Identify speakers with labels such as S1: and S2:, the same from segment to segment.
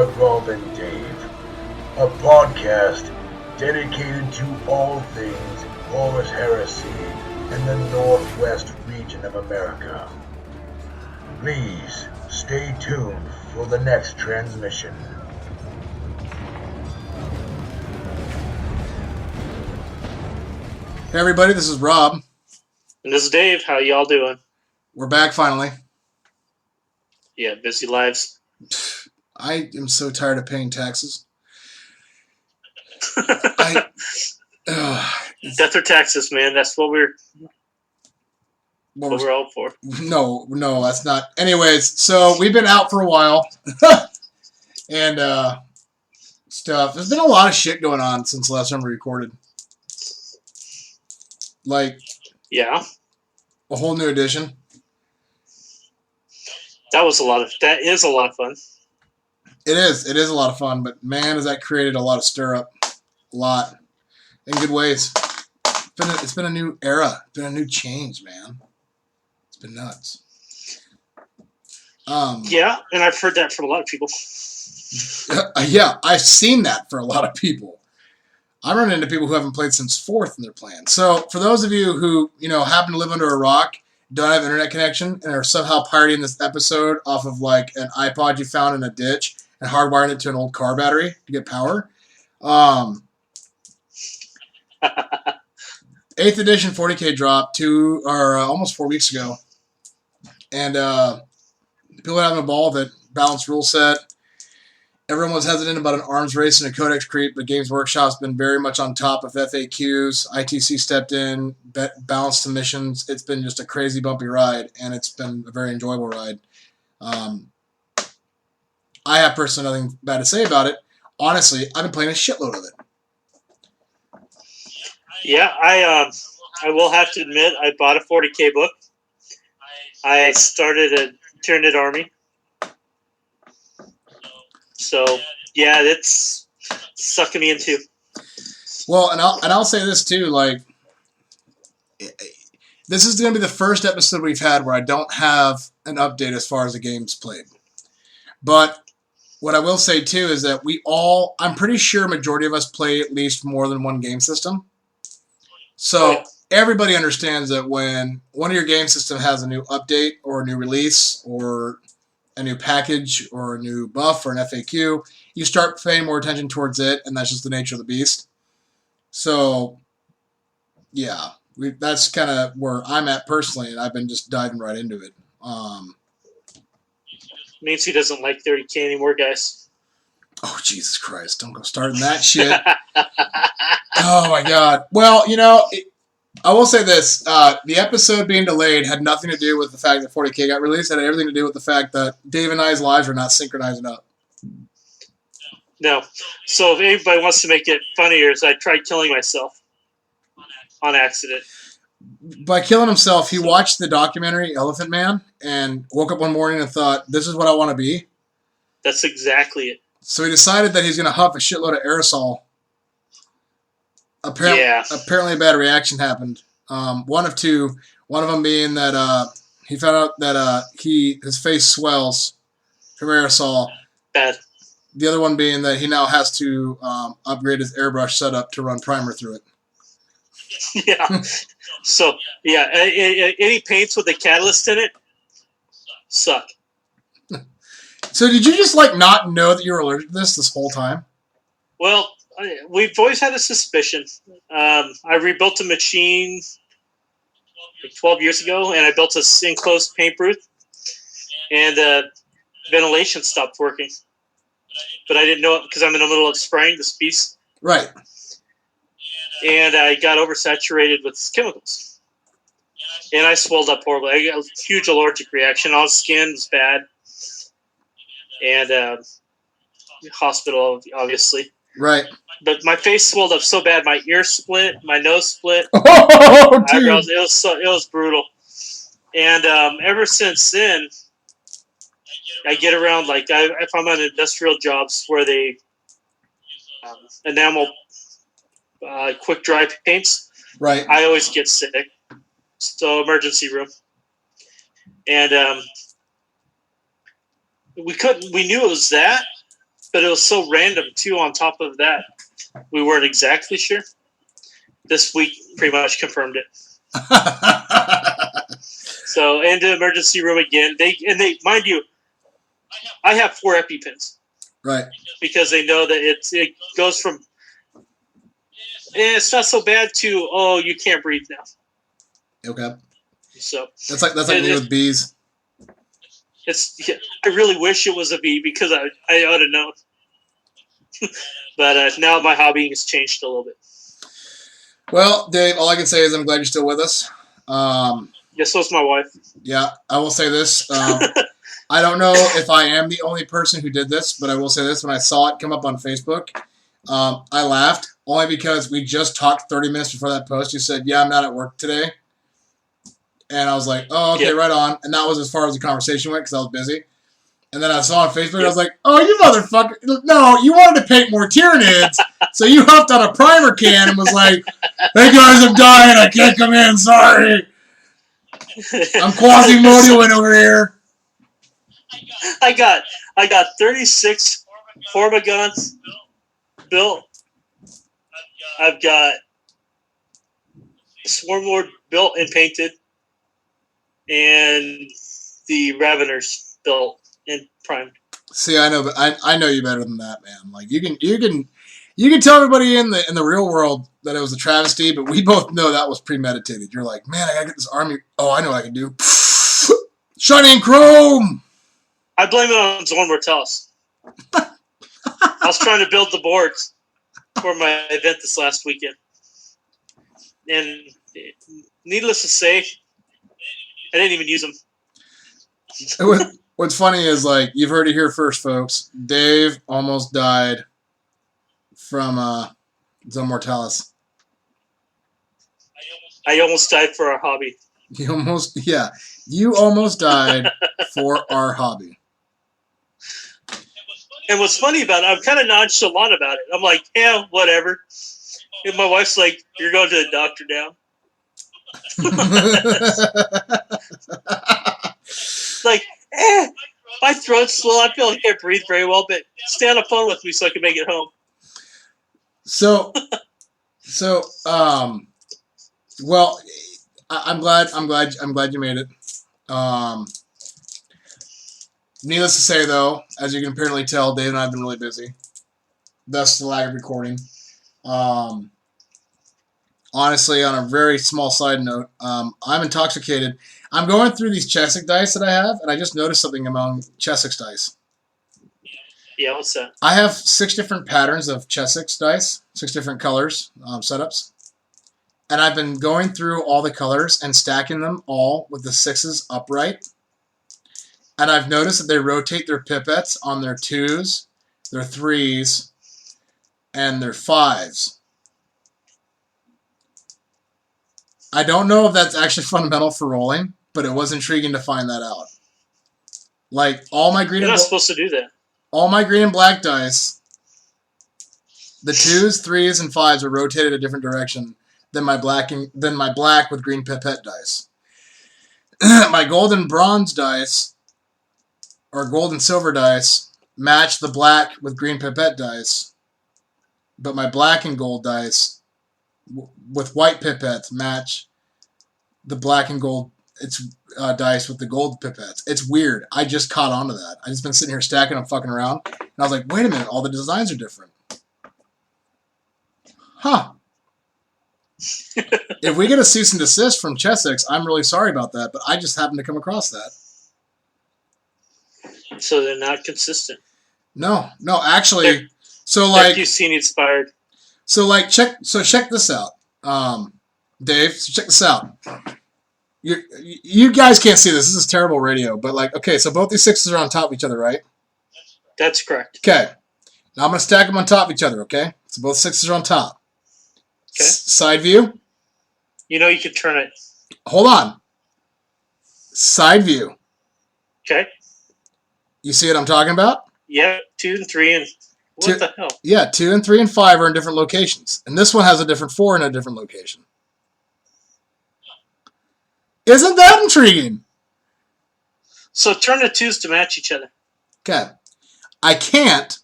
S1: with Rob and Dave, a podcast dedicated to all things Horus Heresy in the Northwest region of America. Please stay tuned for the next transmission.
S2: Hey everybody, this is Rob.
S3: And this is Dave. How y'all doing?
S2: We're back finally.
S3: Yeah, busy lives.
S2: I am so tired of paying taxes.
S3: Death or taxes, man. That's what we're all for.
S2: No, that's not. Anyways, so we've been out for a while. And stuff. There's been a lot of shit going on since last time we recorded. Like,
S3: yeah,
S2: a whole new edition.
S3: That is a lot of fun.
S2: It is a lot of fun, but man, has that created a lot of stir up. A lot. In good ways. It's been a new era. It's been a new change, man. It's been nuts.
S3: Yeah, and I've heard that from a lot of people.
S2: Yeah, I've seen that for a lot of people. I run into people who haven't played since 4th in their plan. So for those of you who, happen to live under a rock, don't have internet connection, and are somehow pirating this episode off of like an iPod you found in a ditch and hardwired it to an old car battery to get power. 8th edition 40K dropped almost 4 weeks ago. And people are having a ball that balanced rule set. Everyone was hesitant about an arms race and a codex creep, but Games Workshop's been very much on top of FAQs. ITC stepped in, balanced the missions. It's been just a crazy bumpy ride, and it's been a very enjoyable ride. I have personally nothing bad to say about it. Honestly, I've been playing a shitload of it.
S3: Yeah, I will have to admit, I bought a 40K book. I started a Trident army. So, yeah, it's sucking me in too.
S2: Well, and I'll say this too, like, this is going to be the first episode we've had where I don't have an update as far as the game's played. But what I will say too is that I'm pretty sure majority of us play at least more than one game system. So everybody understands that when one of your game system has a new update or a new release or a new package or a new buff or an FAQ, you start paying more attention towards it, and that's just the nature of the beast. So, yeah, that's kind of where I'm at personally, and I've been just diving right into it.
S3: Means he doesn't like 30K anymore, guys.
S2: Oh, Jesus Christ. Don't go starting that shit. Oh, my God. Well, I will say this. The episode being delayed had nothing to do with the fact that 40K got released. It had everything to do with the fact that Dave and I's lives were not synchronizing up.
S3: No. So if anybody wants to make it funnier, I tried killing myself on accident.
S2: By killing himself, he watched the documentary Elephant Man and woke up one morning and thought, this is what I want to be.
S3: That's exactly it.
S2: So he decided that he's going to huff a shitload of aerosol. Apparently a bad reaction happened. One of two. One of them being that he found out that his face swells from aerosol.
S3: Bad.
S2: The other one being that he now has to upgrade his airbrush setup to run primer through it.
S3: Yeah. So, yeah, any paints with a catalyst in it suck.
S2: So did you just not know that you were allergic to this whole time?
S3: Well, we've always had a suspicion. I rebuilt a machine like 12 years ago, and I built an enclosed paint booth, and ventilation stopped working. But I didn't know it because I'm in the middle of spraying this piece.
S2: Right.
S3: And I got oversaturated with chemicals. And I swelled up horribly. I got a huge allergic reaction. All the skin was bad. And hospital, obviously.
S2: Right.
S3: But my face swelled up so bad, my ear split, my nose split.
S2: Oh, dude.
S3: Eyebrows, it was brutal. And ever since then, I get around, if I'm on industrial jobs where they enamel quick dry paints,
S2: right,
S3: I always get sick. So emergency room. And we knew it was that, but it was so random too. On top of that, we weren't exactly sure. This week pretty much confirmed it. So into emergency room again. They mind you, I have 4 EpiPens.
S2: Right.
S3: Because they know that it goes from it's not so bad to you can't breathe now.
S2: Okay.
S3: So
S2: that's like me with bees.
S3: I really wish it was a bee because I ought to know. But now my hobbying has changed a little bit.
S2: Well, Dave, all I can say is I'm glad you're still with us.
S3: Yes, so's my wife.
S2: Yeah, I will say this. I don't know if I am the only person who did this, but I will say this. When I saw it come up on Facebook, I laughed only because we just talked 30 minutes before that post. You said, yeah, I'm not at work today. And I was like, oh, okay, right on. And that was as far as the conversation went because I was busy. And then I saw on Facebook, I was like, oh, you motherfucker. No, you wanted to paint more Tyranids, so you hopped on a primer can and was like, hey, guys, I'm dying. I can't come in. Sorry. I'm Quasimodoing over here.
S3: I got 36 Formagons built. I've got Swarmlord built and painted, and the Raveners built and primed.
S2: See, I know, but I know you better than that, man. Like you can tell everybody in the real world that it was a travesty, but we both know that was premeditated. You're like, man, I gotta get this army. Oh, I know what I can do. Shiny and chrome.
S3: I blame it on Zorn Mortalis. I was trying to build the boards for my event this last weekend. And needless to say, I didn't even use them.
S2: What's funny is, like, you've heard it here first, folks. Dave almost died from Zorn Mortalis.
S3: I almost died for our hobby.
S2: You almost died for our hobby.
S3: And what's funny about it, I'm kind of nonchalant about it. I'm like, yeah, whatever. And my wife's like, you're going to the doctor now. Like, my throat's slow. I feel like I can't breathe very well, but stay on the phone with me so I can make it home.
S2: Well, I'm glad you made it. Needless to say, though, as you can apparently tell, Dave and I have been really busy. Thus the lag of recording. Honestly, on a very small side note, I'm intoxicated. I'm going through these Chessex dice that I have, and I just noticed something among Chessex dice.
S3: Yeah, what's that?
S2: I have 6 different patterns of Chessex dice, 6 different colors, setups. And I've been going through all the colors and stacking them all with the 6s upright. And I've noticed that they rotate their pipettes on their 2s, their 3s, and their 5s. I don't know if that's actually fundamental for rolling, but it was intriguing to find that out. Like, all my green
S3: You're not supposed to do that.
S2: All my green and black dice, the 2s, 3s, and 5s are rotated a different direction than my black with green pipette dice. My gold and bronze dice, or gold and silver dice, match the black with green pipette dice, but my black and gold dice with white pipettes match the black and gold dice with the gold pipettes. It's weird. I just caught on to that. I just been sitting here stacking them, fucking around, and I was like, wait a minute, all the designs are different. Huh. If we get a cease and desist from Chessex, I'm really sorry about that, but I just happened to come across that.
S3: So they're not consistent.
S2: No, actually, so like
S3: you've seen inspired.
S2: So check this out, Dave. So check this out. You guys can't see this. This is terrible radio, but like, okay, so both these 6s are on top of each other, right?
S3: That's correct.
S2: Okay. Now I'm gonna stack them on top of each other. Okay. So both 6s are on top.
S3: Okay.
S2: Side view.
S3: You know you can turn it.
S2: Hold on. Side view.
S3: Okay.
S2: You see what I'm talking about?
S3: Yeah, 2 and 3 and what the hell?
S2: Yeah, 2 and 3 and 5 are in different locations, and this one has a different 4 in a different location. Isn't that intriguing?
S3: So turn the 2s to match each other.
S2: Okay. I can't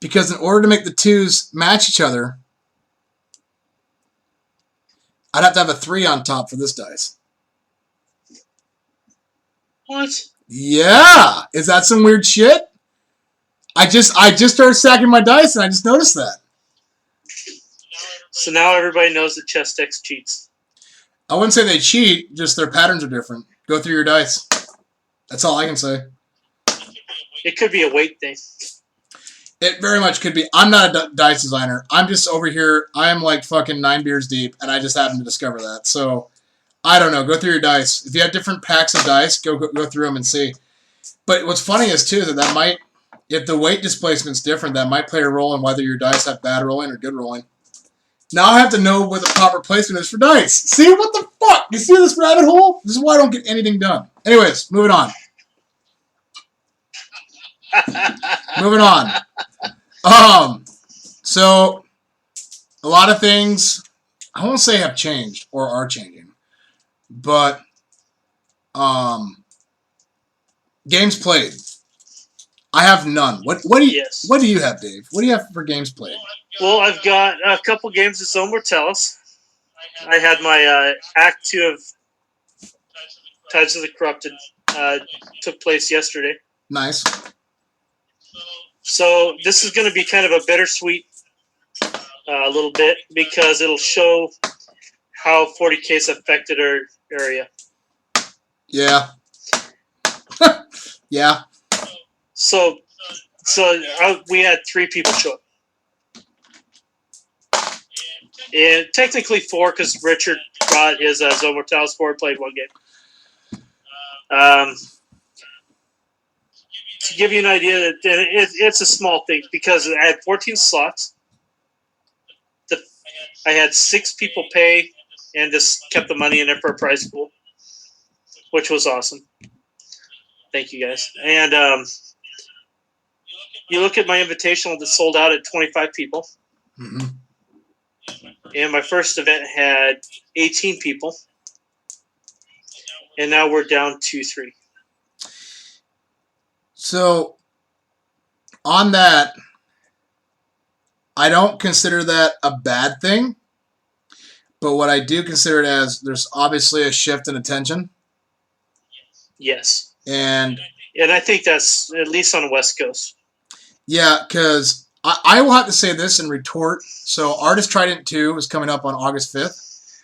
S2: Because in order to make the 2s match each other, I'd have to have a 3 on top for this dice.
S3: What?
S2: Yeah! Is that some weird shit? I just started stacking my dice and I just noticed that.
S3: So now everybody knows that chess decks cheats.
S2: I wouldn't say they cheat, just their patterns are different. Go through your dice. That's all I can say.
S3: It could be a weight thing.
S2: It very much could be. I'm not a dice designer. I'm just over here. I am like fucking 9 beers deep, and I just happened to discover that. So, I don't know. Go through your dice. If you have different packs of dice, go through them and see. But what's funny is, too, that might, if the weight displacement's different, that might play a role in whether your dice have bad rolling or good rolling. Now I have to know what the proper placement is for dice. See? What the fuck? You see this rabbit hole? This is why I don't get anything done. Anyways, moving on. Moving on. So a lot of things I won't say have changed or are changing, but games played. I have none. What do you What do you have, Dave? What do you have for games played?
S3: Well, I've got a couple games of Zone Mortalis. I had my Act 2 of Tides of the Corrupted took place yesterday.
S2: Nice.
S3: So this is going to be kind of a bittersweet little bit because it'll show how 40K's affected our area.
S2: Yeah. Yeah.
S3: So we had 3 people show up. And technically 4 because Richard brought his Zone Mortalis forward, played 1 game. To give you an idea, that it's a small thing because I had 14 slots. I had 6 people pay and just kept the money in there for a prize pool, which was awesome. Thank you, guys. And you look at my invitational that sold out at 25 people.
S2: Mm-hmm.
S3: And my first event had 18 people. And now we're down to 3.
S2: So, on that, I don't consider that a bad thing. But what I do consider it as, there's obviously a shift in attention.
S3: Yes.
S2: And
S3: I think that's at least on the West Coast.
S2: Yeah, because I will have to say this in retort. So, Artist Trident 2 is coming up on August 5th.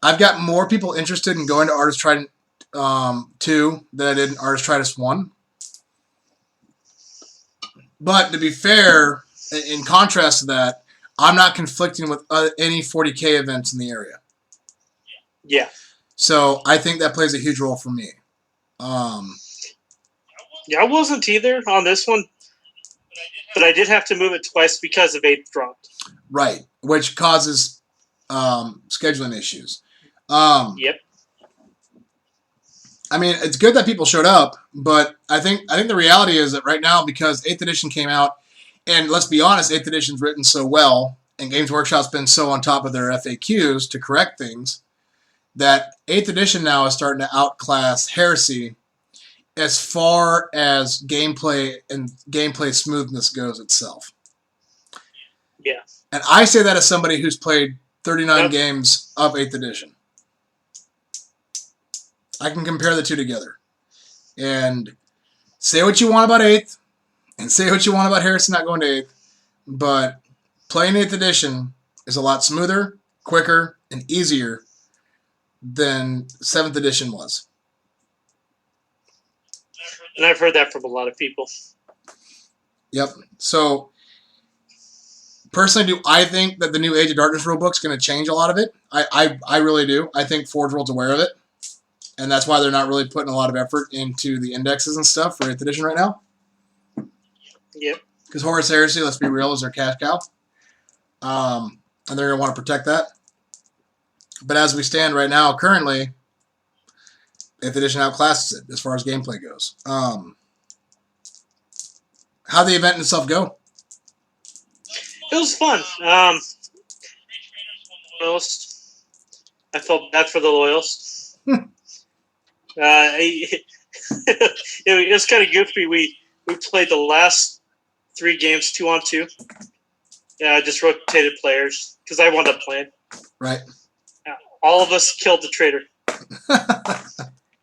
S2: I've got more people interested in going to Artist Trident 2 than I did in Artist Trident 1. But to be fair, in contrast to that, I'm not conflicting with any 40K events in the area.
S3: Yeah.
S2: So I think that plays a huge role for me.
S3: Yeah, I wasn't either on this one, but I did have to move it twice because of 8th dropped.
S2: Right, which causes scheduling issues.
S3: Yep.
S2: I mean, it's good that people showed up, but I think the reality is that right now, because 8th edition came out, and let's be honest, 8th edition's written so well, and Games Workshop's been so on top of their FAQs to correct things, that 8th edition now is starting to outclass Heresy as far as gameplay and gameplay smoothness goes itself.
S3: Yeah.
S2: And I say that as somebody who's played 39 games of 8th edition. I can compare the two together. And say what you want about 8th, and say what you want about Heresy not going to 8th, but playing 8th edition is a lot smoother, quicker, and easier than 7th edition was.
S3: And I've heard that from a lot of people.
S2: Yep. So, personally, do I think that the new Age of Darkness rulebook is going to change a lot of it? I really do. I think Forge World's aware of it. And that's why they're not really putting a lot of effort into the indexes and stuff for 8th edition right now.
S3: Yep.
S2: Because Horus Heresy, let's be real, is their cash cow. And they're going to want to protect that. But as we stand right now, currently, 8th edition outclasses it as far as gameplay goes. How'd the event itself go?
S3: It was fun. Loyalists. I felt bad for the loyalists. It was kind of goofy. We played the last 3 games, 2-on-2. Yeah, I just rotated players because I wound up playing.
S2: Right.
S3: All of us killed the traitor.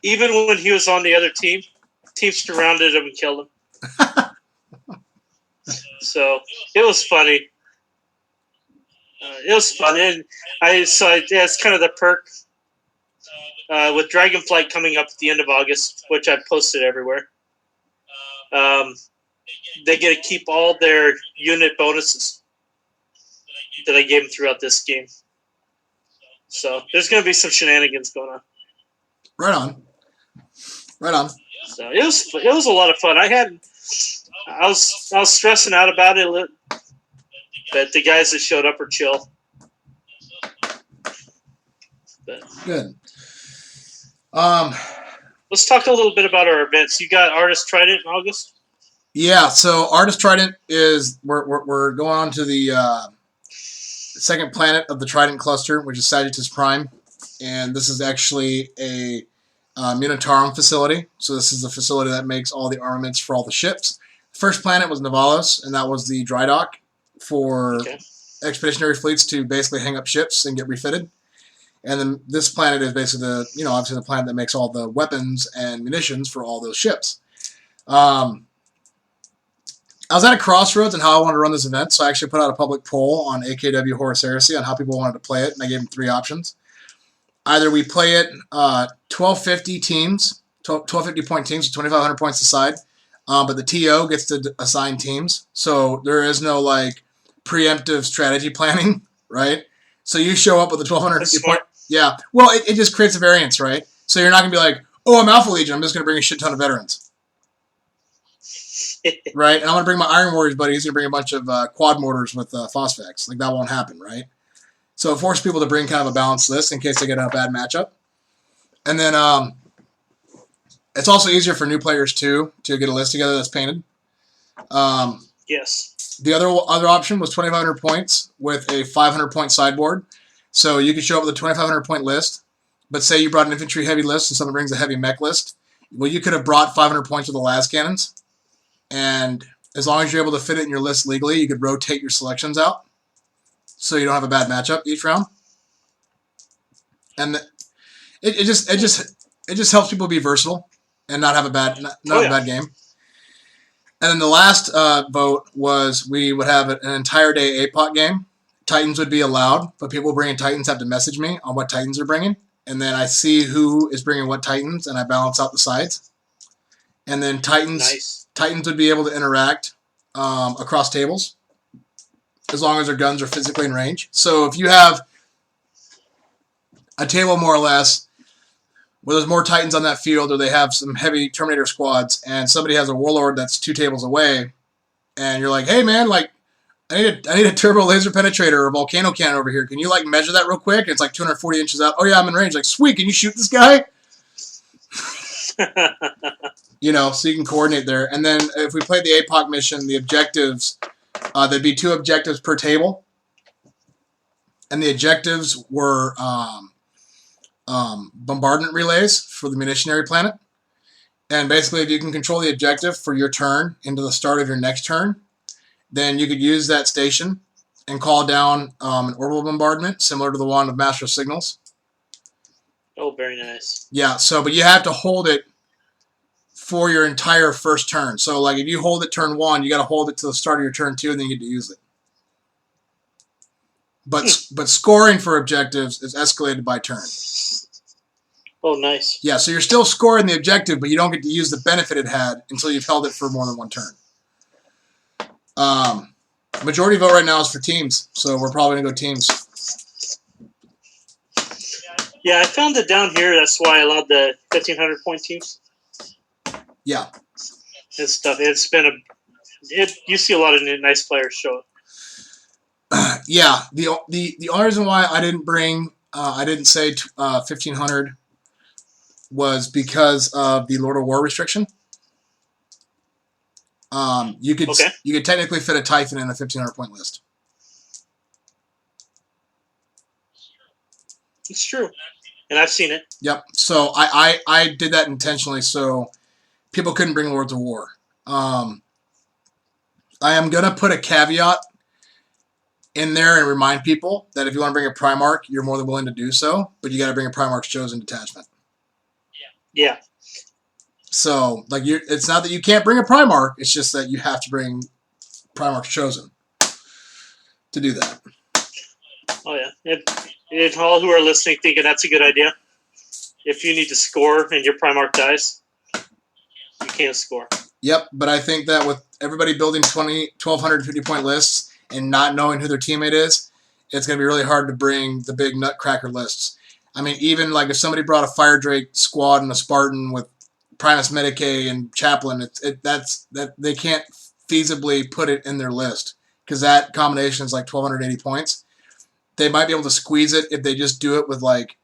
S3: Even when he was on the other team, teams surrounded him and killed him. So it was funny. It was fun, and it's kind of the perk with Dragonflight coming up at the end of August, which I posted everywhere. They get to keep all their unit bonuses that I gave them throughout this game. So there's going to be some shenanigans going on.
S2: Right on. Right on.
S3: So it was a lot of fun. I was stressing out about it, but the guys that showed up are chill. But,
S2: Good.
S3: let's talk a little bit about our events. You got Artist Trident in August?
S2: Yeah, so Artist Trident is we're going on to the second planet of the Trident cluster, which is Sagittarius Prime, and this is actually a Munitarum facility. So this is the facility that makes all the armaments for all the ships. First planet was Navalos, and that was the dry dock for expeditionary fleets to basically hang up ships and get refitted. And then this planet is basically obviously the planet that makes all the weapons and munitions for all those ships. I was at a crossroads on how I wanted to run this event, so I actually put out a public poll on AKW Horus Heresy on how people wanted to play it, and I gave them 3 options. Either we play it 1250 teams, 1250 point teams, 2,500 points aside, but the TO gets to assign teams, so there is no preemptive strategy planning, right? So you show up with a 1,250 point. Yeah, well, it just creates a variance, right? So you're not going to be like, oh, I'm Alpha Legion, I'm just going to bring a shit ton of veterans. Right? And I'm going to bring my Iron Warriors buddy. He's going to bring a bunch of quad mortars with phosphax. That won't happen, right? So it forces people to bring kind of a balanced list in case they get a bad matchup. And then it's also easier for new players, too, to get a list together that's painted.
S3: Yes.
S2: The other option was 2,500 points with a 500-point sideboard. So you could show up with a 2,500-point list, but say you brought an infantry heavy list and someone brings a heavy mech list. Well, you could have brought 500 points with the las cannons. And as long as you're able to fit it in your list legally, you could rotate your selections out so you don't have a bad matchup each round. And it just helps people be versatile and not have a bad bad game. And then the last vote was we would have an entire day APOC game. Titans would be allowed, but people bringing Titans have to message me on what Titans they're bringing. And then I see who is bringing what Titans, and I balance out the sides. And then Titans would be able to interact across tables as long as their guns are physically in range. So if you have a table more or less where there's more Titans on that field, or they have some heavy Terminator squads, and somebody has a Warlord that's 2 tables away, and you're like, hey man, I need a turbo laser penetrator or a volcano cannon over here. Can you measure that real quick? And it's 240 inches out. Oh yeah, I'm in range. Sweet, can you shoot this guy? So you can coordinate there. And then if we played the APOC mission, the objectives, there'd be 2 objectives per table. And the objectives were bombardment relays for the munitionary planet. And basically, if you can control the objective for your turn into the start of your next turn, then you could use that station and call down an orbital bombardment, similar to the one of Master of Signals.
S3: Oh, very nice.
S2: Yeah, but you have to hold it for your entire first turn. So, if you hold it turn 1, you got to hold it to the start of your turn 2, and then you get to use it. But scoring for objectives is escalated by turn.
S3: Oh, nice.
S2: Yeah, so you're still scoring the objective, but you don't get to use the benefit it had until you've held it for more than 1 turn. Majority vote right now is for teams, so we're probably going to go teams.
S3: Yeah, I found it down here. That's why I allowed the 1,500 point teams.
S2: Yeah.
S3: And stuff. It's been you see a lot of nice players show up.
S2: Yeah. The only reason why I didn't say 1,500 was because of the Lord of War restriction. You could technically fit a Typhon in a 1,500 point list.
S3: It's true, and I've seen it.
S2: Yep. So I did that intentionally so people couldn't bring Lords of War. I I am going to put a caveat in there and remind people that if you want to bring a Primarch, you're more than willing to do so, but you got to bring a Primarch's Chosen detachment.
S3: Yeah.
S2: So, like, it's not that you can't bring a Primarch, it's just that you have to bring Primarch's Chosen to do that.
S3: Oh, yeah. If all who are listening thinking that's a good idea, if you need to score and your Primarch dies, you can't score.
S2: Yep, but I think that with everybody building 1,250-point lists and not knowing who their teammate is, it's going to be really hard to bring the big nutcracker lists. I mean, even like if somebody brought a Fire Drake squad and a Spartan with Primus Medicae and Chaplain, that they can't feasibly put it in their list because that combination is like 1,280 points. They might be able to squeeze it if they just do it with like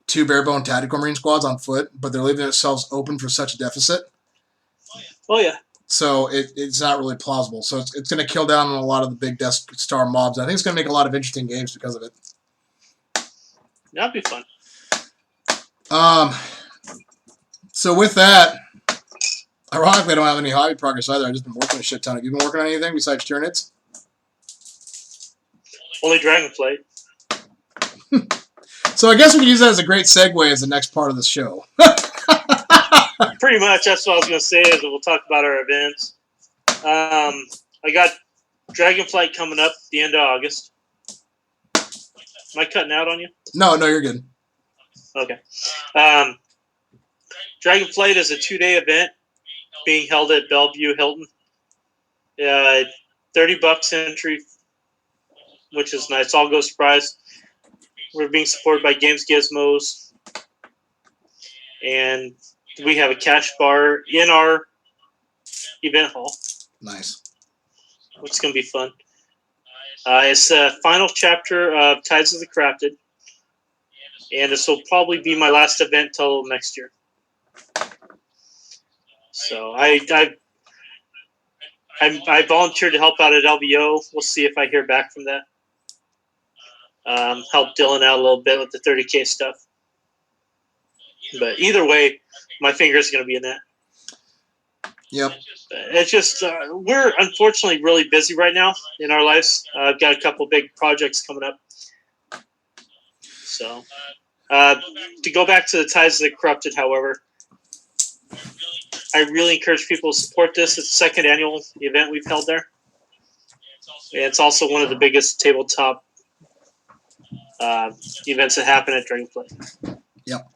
S2: 2 barebone tactical marine squads on foot, but they're leaving themselves open for such a deficit.
S3: Oh, yeah.
S2: So it's not really plausible. So it's going to kill down on a lot of the big Death Star mobs. I think it's going to make a lot of interesting games because of it.
S3: That'd be fun.
S2: So with that, ironically, I don't have any hobby progress either. I've just been working a shit ton. Have you been working on anything besides Tyranids?
S3: Only Dragonflight.
S2: So I guess we can use that as a great segue as the next part of the show.
S3: Pretty much, that's what I was going to say, is that we'll talk about our events. I got Dragonflight coming up at the end of August. Am I cutting out on you?
S2: No, you're good.
S3: Okay. Dragonflight is a 2-day event being held at Bellevue Hilton. $30 entry, which is nice. All goes prize. We're being supported by Games Gizmos. And we have a cash bar in our event hall.
S2: Nice.
S3: Which is going to be fun. It's the final chapter of Tides of the Crafted. And this will probably be my last event till next year. So I volunteered to help out at LVO. We'll see if I hear back from that. Help Dylan out a little bit with the 30K stuff. But either way, my finger's going to be in that.
S2: Yep.
S3: It's just, we're unfortunately really busy right now in our lives. I've got a couple big projects coming up. So, to go back to the Ties of the Corrupted, however, I really encourage people to support this. It's the second annual event we've held there. It's also one of the biggest tabletop events that happen at Dragonflight.
S2: Yep.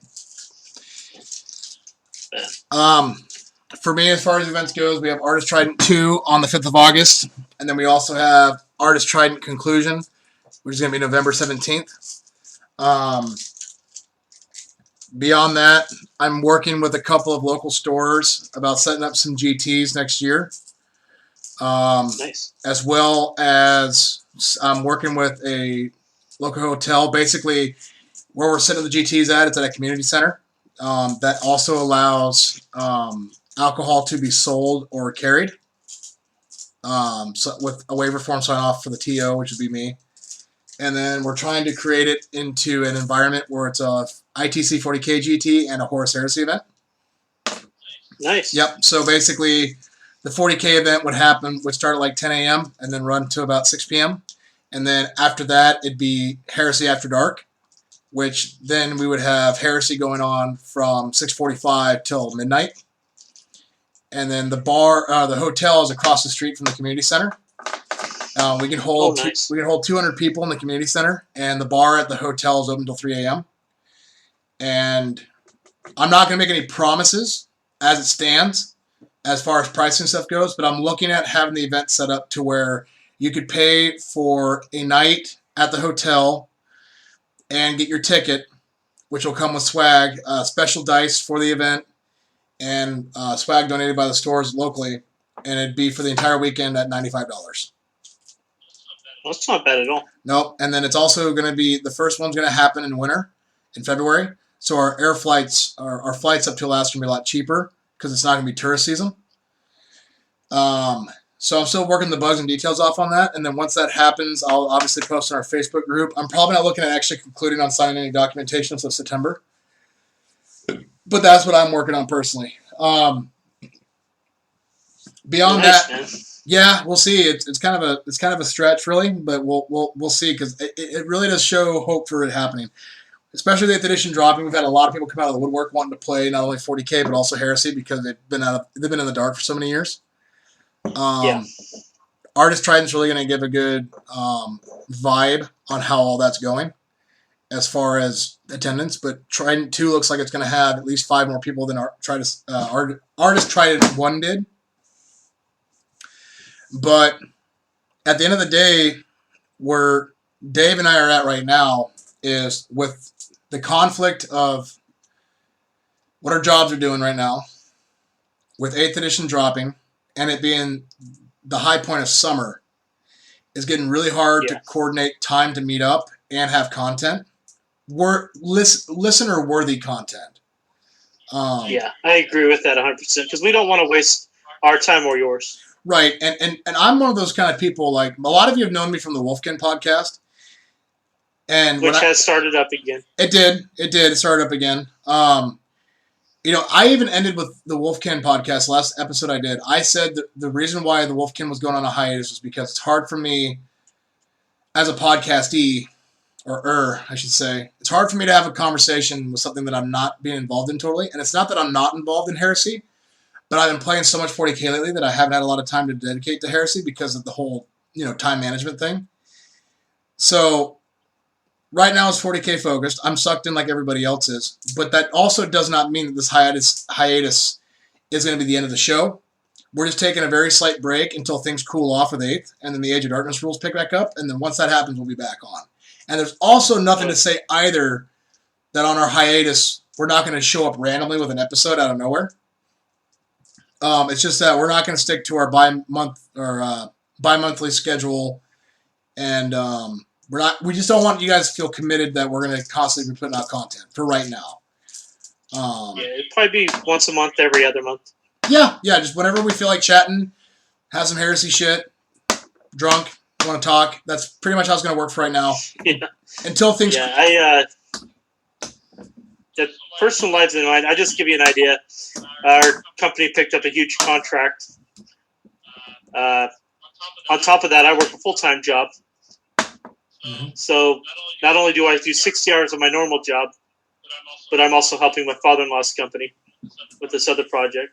S2: For me, as far as events goes, we have Artist Trident 2 on the 5th of August, and then we also have Artist Trident Conclusion, which is going to be November 17th. Beyond that, I'm working with a couple of local stores about setting up some GTs next year.
S3: Nice.
S2: As well as I'm working with a local hotel. Basically, where we're setting the GTs at, it's at a community center. That also allows alcohol to be sold or carried. So with a waiver form sign off for the TO, which would be me. And then we're trying to create it into an environment where it's a ITC 40K GT and a Horus Heresy event.
S3: Nice.
S2: Yep. So basically, the 40K event would start at like 10 a.m. and then run to about 6 p.m. And then after that, it'd be Heresy After Dark, which then we would have Heresy going on from 6:45 till midnight. And then the hotel is across the street from the community center. We can hold 200 people in the community center, and the bar at the hotel is open until 3 a.m. And I'm not going to make any promises as it stands as far as pricing stuff goes, but I'm looking at having the event set up to where you could pay for a night at the hotel and get your ticket, which will come with swag, special dice for the event, and swag donated by the stores locally, and it'd be for the entire weekend at $95.
S3: Well, that's not bad at all.
S2: Nope. And then it's also going to be, the first one's going to happen in winter, in February. So our air flights, our flights up to Alaska are going to be a lot cheaper because it's not going to be tourist season. So I'm still working the bugs and details off on that. And then once that happens, I'll obviously post on our Facebook group. I'm probably not looking at actually concluding on signing any documentation until September. But that's what I'm working on personally. Beyond
S3: nice,
S2: that,
S3: man.
S2: Yeah, we'll see. It's kind of a stretch, really, but we'll see because it really does show hope for it happening. Especially the 8th edition dropping. We've had a lot of people come out of the woodwork wanting to play not only 40K but also Heresy because they've been in the dark for so many years.
S3: Yeah.
S2: Artist Trident's really going to give a good vibe on how all that's going as far as attendance, but Trident 2 looks like it's going to have at least 5 more people than Artist Trident 1 did. But at the end of the day, where Dave and I are at right now is with the conflict of what our jobs are doing right now, with 8th edition dropping, and it being the high point of summer, is getting really hard to coordinate time to meet up and have content. Listener-worthy content.
S3: I agree with that 100% because we don't want to waste our time or yours.
S2: Right, and I'm one of those kind of people, like, a lot of you have known me from the Wolfkin podcast.
S3: Which has started up again.
S2: It did. It started up again. I even ended with the Wolfkin podcast, last episode I did. I said that the reason why the Wolfkin was going on a hiatus was because it's hard for me as a podcastee, I should say, it's hard for me to have a conversation with something that I'm not being involved in totally. And it's not that I'm not involved in Heresy, but I've been playing so much 40K lately that I haven't had a lot of time to dedicate to Heresy because of the whole, time management thing. So right now it's 40K focused. I'm sucked in like everybody else is. But that also does not mean that this hiatus is going to be the end of the show. We're just taking a very slight break until things cool off with 8th, and then the Age of Darkness rules pick back up, and then once that happens, we'll be back on. And there's also nothing to say either that on our hiatus, we're not going to show up randomly with an episode out of nowhere. It's just that we're not going to stick to our bi-monthly schedule, and we just don't want you guys to feel committed that we're going to constantly be putting out content for right now.
S3: It'd probably be once a month, every other month.
S2: Yeah, just whenever we feel like chatting, have some Heresy shit, drunk, want to talk. That's pretty much how it's going to work for right now.
S3: Yeah.
S2: Until things...
S3: Yeah, the personal lives in mind, I'll just give you an idea. Our company picked up a huge contract. On top of that, I work a full-time job. Mm-hmm. So not only do I do 60 hours of my normal job, but I'm also helping my father-in-law's company with this other project.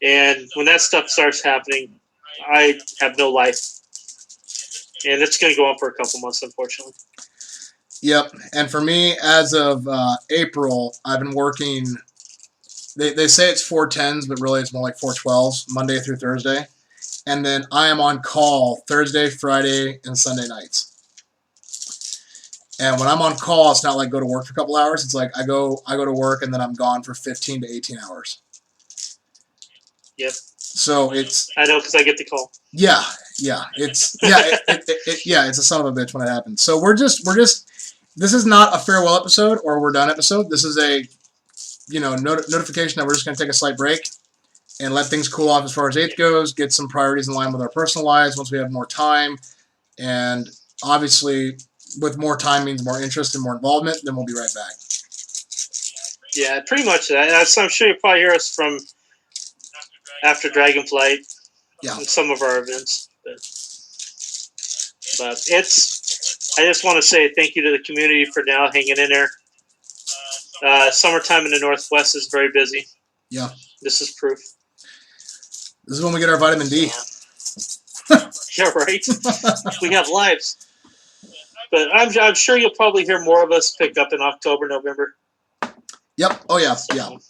S3: And when that stuff starts happening, I have no life. And it's going to go on for a couple months, unfortunately.
S2: Yep. And for me, as of April, I've been working, they say it's 410s, but really it's more like 412s, Monday through Thursday. And then I am on call Thursday, Friday, and Sunday nights. And when I'm on call, it's not like go to work for a couple hours. It's like I go to work and then I'm gone for 15 to 18 hours.
S3: Yep.
S2: So it's...
S3: I know because I get the call.
S2: Yeah. It's it's a son of a bitch when it happens. So we're just this is not a farewell episode or we're done episode. This is a notification that we're just going to take a slight break and let things cool off as far as 8th goes, get some priorities in line with our personal lives once we have more time. And obviously, with more time means more interest and more involvement, then we'll be right back.
S3: Yeah, pretty much that. I'm sure you'll probably hear us from after Dragonflight and some of our events. But I just want to say thank you to the community for now hanging in there. Summertime in the Northwest is very busy.
S2: Yeah.
S3: This is proof.
S2: This is when we get our vitamin D.
S3: Yeah, right. We have lives. But I'm sure you'll probably hear more of us pick up in October, November.
S2: Yep. Oh, yeah.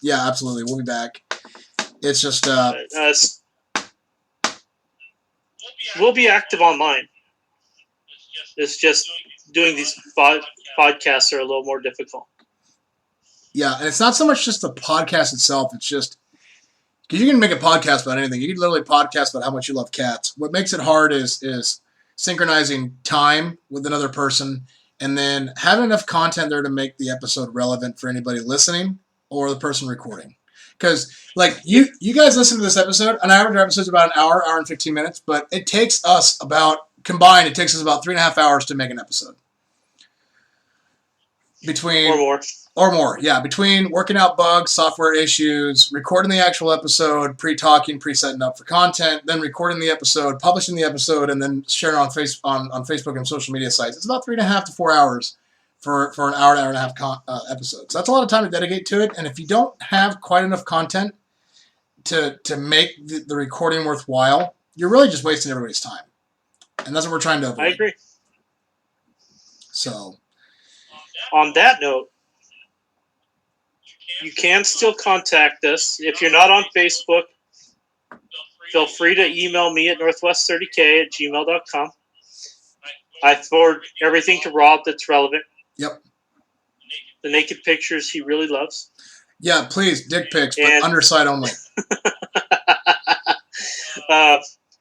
S2: Yeah, absolutely. We'll be back. It's just...
S3: we'll be active online. It's just doing these podcasts are a little more difficult.
S2: Yeah, and it's not so much just the podcast itself. It's just... Because you can make a podcast about anything. You can literally podcast about how much you love cats. What makes it hard is synchronizing time with another person and then having enough content there to make the episode relevant for anybody listening or the person recording. Because, like, you guys listen to this episode, an average episode is about an hour and 15 minutes, but it takes us about 3.5 hours to make an episode. between
S3: or more.
S2: Between working out bugs, software issues, recording the actual episode, pre-talking, pre-setting up for content, then recording the episode, publishing the episode, and then sharing on Facebook and social media sites. It's about 3.5 to 4 hours for an hour and a half episode. So that's a lot of time to dedicate to it. And if you don't have quite enough content to make the recording worthwhile, you're really just wasting everybody's time. And that's what we're trying to avoid.
S3: I agree.
S2: So,
S3: on that note, you can still contact us. If you're not on Facebook, feel free to email me at northwest30k@gmail.com. I forward everything to Rob that's relevant.
S2: Yep.
S3: The naked pictures he really loves.
S2: Yeah, please, dick pics, but underside only.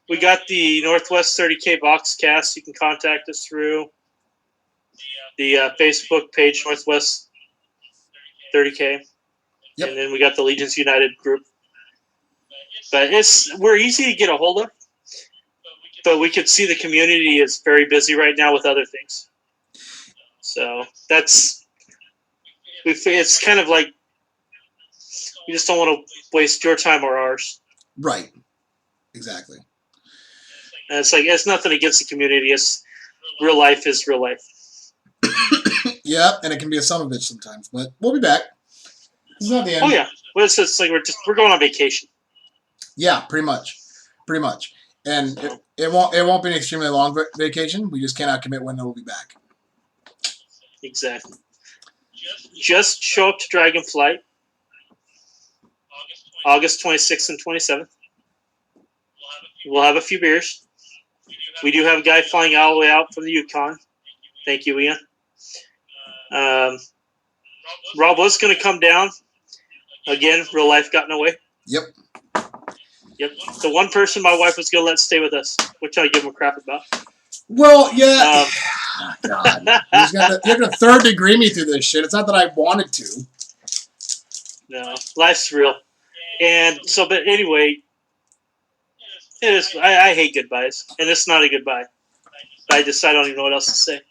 S3: We got the Northwest 30K Boxcast. You can contact us through the Facebook page, Northwest 30K.
S2: Yep.
S3: And then we got the Legions United group. But we're easy to get a hold of. But we could see the community is very busy right now with other things. So it's kind of like we just don't want to waste your time or ours.
S2: Right. Exactly.
S3: And it's like, it's nothing against the community. It's real life is real life.
S2: Yeah, and it can be a son of a bitch sometimes, but we'll be back. It's not the end.
S3: Oh yeah, well, it's like we're going on vacation.
S2: Yeah, pretty much, and it won't be an extremely long vacation. We just cannot commit when we'll be back.
S3: Exactly. Just show up to Dragonflight, August 26th and 27th. We'll have a few beers. We do have a guy flying all the way out from the Yukon. Thank you, Ian. Rob was going to come down. Again, real life got in the way.
S2: Yep.
S3: The one person my wife was going to let stay with us, which I give him a crap about.
S2: Well, yeah. God. You're going to third degree me through this shit. It's not that I wanted to.
S3: No, life's real. And so, but anyway, it is. I hate goodbyes, and it's not a goodbye. I don't even know what else to say.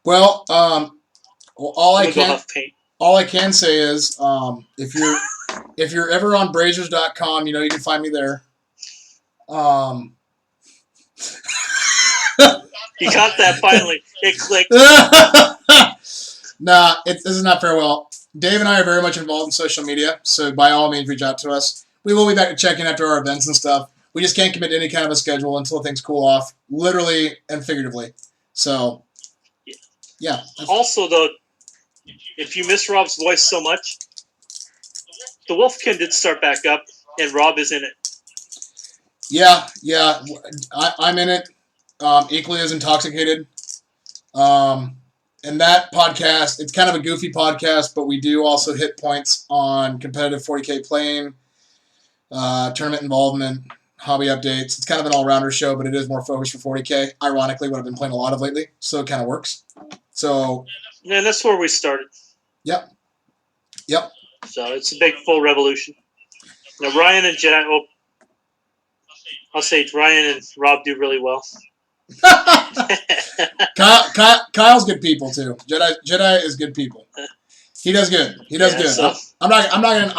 S2: Well, all I can say is, if you're ever on Brazers.com, you can find me there.
S3: You got that finally. It clicked.
S2: Nah, this is not farewell. Dave and I are very much involved in social media, so by all means, reach out to us. We will be back to check in after our events and stuff. We just can't commit to any kind of a schedule until things cool off, literally and figuratively. So, yeah.
S3: Also, though, if you miss Rob's voice so much, the Wolfkin did start back up, and Rob is in it.
S2: Yeah. I'm in it, equally as intoxicated. And that podcast, it's kind of a goofy podcast, but we do also hit points on competitive 40K playing, tournament involvement, hobby updates. It's kind of an all-rounder show, but it is more focused for 40K. Ironically, what I've been playing a lot of lately, so it kind of works. So,
S3: and that's where we started.
S2: Yep.
S3: So it's a big full revolution. Now Ryan and Jedi. I'll say Ryan and Rob do really well.
S2: Kyle's good people too. Jedi is good people. He does good. Good. So, I'm not gonna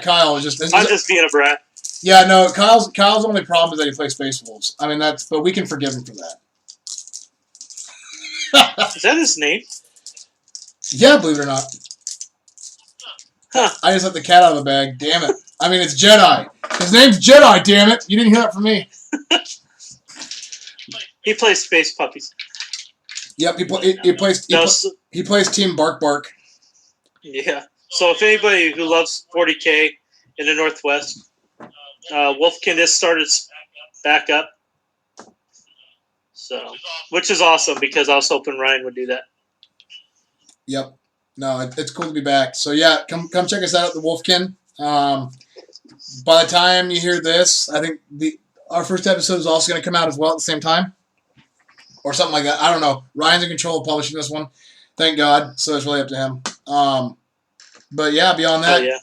S2: Kyle. I'm
S3: just being a brat.
S2: Yeah, no. Kyle's only problem is that he plays Space Wolves. I mean but we can forgive him for that.
S3: Is that his name?
S2: Yeah, believe it or not.
S3: Huh.
S2: I just let the cat out of the bag. Damn it. I mean, it's Jedi. His name's Jedi. Damn it. You didn't hear that from me.
S3: He plays Space Puppies.
S2: Yep, he plays Team Bark Bark.
S3: Yeah. So if anybody who loves 40K in the Northwest, Wolfkin has started back up. So, which is awesome because I was hoping Ryan would do that.
S2: Yep. No, it's cool to be back. So yeah, come check us out at the Wolfkin. By the time you hear this, I think our first episode is also going to come out as well at the same time. Or something like that. I don't know. Ryan's in control of publishing this one. Thank God. So it's really up to him. But yeah, beyond that,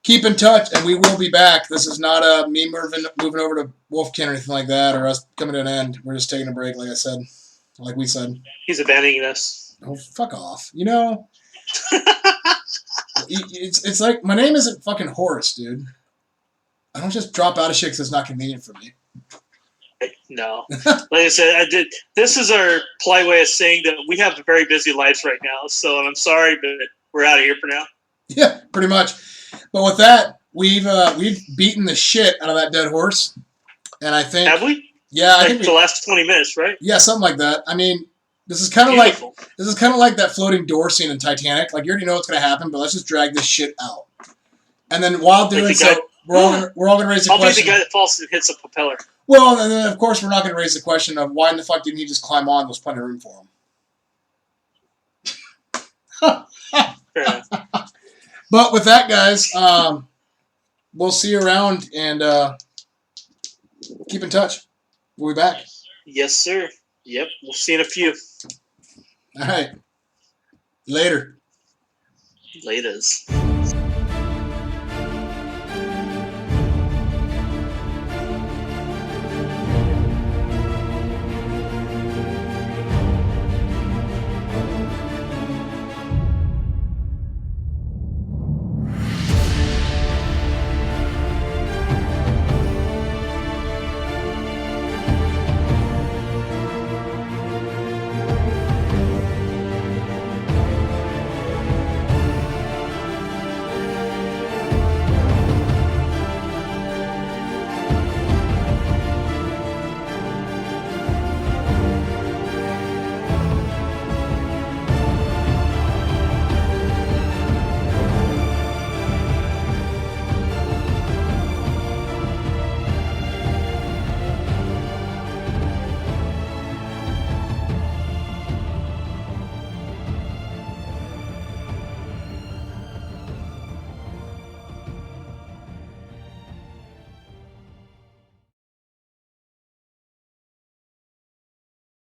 S2: keep in touch, and we will be back. This is not me moving over to Wolfkin or anything like that, or us coming to an end. We're just taking a break, like we said.
S3: He's abandoning us.
S2: Oh, fuck off. You know, it's like my name isn't fucking Horace, dude. I don't just drop out of shit because it's not convenient for me.
S3: No. Like I said, I did. This is our polite way of saying that we have very busy lives right now. So I'm sorry, but we're out of here for now.
S2: Yeah, pretty much. But with that, we've beaten the shit out of that dead horse, and I think
S3: Have we?
S2: yeah, I
S3: Like
S2: think
S3: the last 20 minutes, right?
S2: yeah, something like that. I mean, this is kind of like that floating door scene in Titanic. Like you already know what's going to happen, but let's just drag this shit out. And then while doing
S3: Like
S2: so, we're all going to raise the
S3: I'll
S2: question.
S3: be the guy that falls and hits a propeller.
S2: Well, and then of course we're not going to raise the question of why in the fuck didn't he just climb on? There's plenty of room for him.
S3: Fair enough.
S2: But with that, guys, we'll see you around and keep in touch. We'll be back.
S3: Yes, sir. Yep. We'll see you in a few.
S2: All right. Later.
S3: Laters.